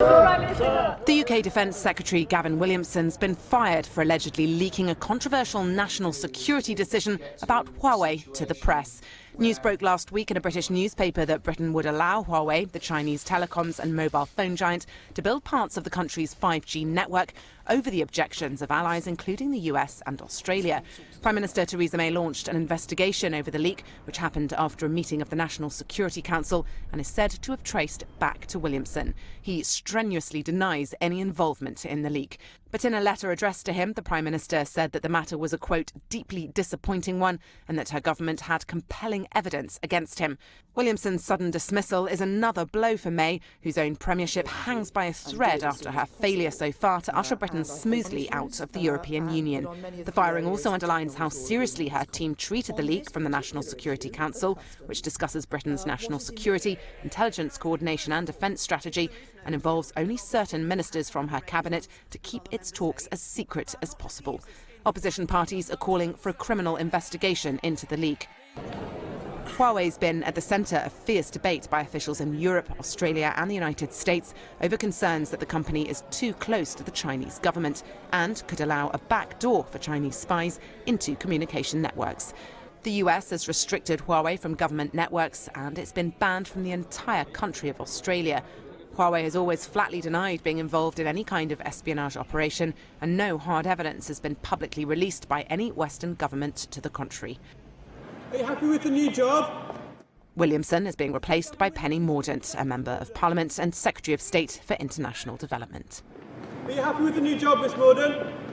The UK Defence Secretary Gavin Williamson's been fired for allegedly leaking a controversial national security decision about Huawei to the press. News broke last week in a British newspaper that Britain would allow Huawei, the Chinese telecoms and mobile phone giant, to build parts of the country's 5G network over the objections of allies including the US and Australia. Prime Minister Theresa May launched an investigation over the leak, which happened after a meeting of the National Security Council and is said to have traced back to Williamson. He strenuously denies any involvement in the leak. But in a letter addressed to him, the Prime Minister said that the matter was a, quote, deeply disappointing one and that her government had compelling evidence against him. Williamson's sudden dismissal is another blow for May, whose own premiership hangs by a thread after her failure so far to usher Britain smoothly out of the European Union. The firing also underlines how seriously her team treated the leak from the National Security Council, which discusses Britain's national security, intelligence coordination and defence strategy, and involves only certain ministers from her cabinet to keep its talks as secret as possible. Opposition parties are calling for a criminal investigation into the leak. Huawei's been at the centre of fierce debate by officials in Europe, Australia and the United States over concerns that the company is too close to the Chinese government and could allow a backdoor for Chinese spies into communication networks. The US has restricted Huawei from government networks and it's been banned from the entire country of Australia. Huawei has always flatly denied being involved in any kind of espionage operation, and no hard evidence has been publicly released by any Western government to the contrary. Are you happy with the new job? Williamson is being replaced by Penny Mordaunt, a Member of Parliament and Secretary of State for International Development. Are you happy with the new job, Miss Mordaunt?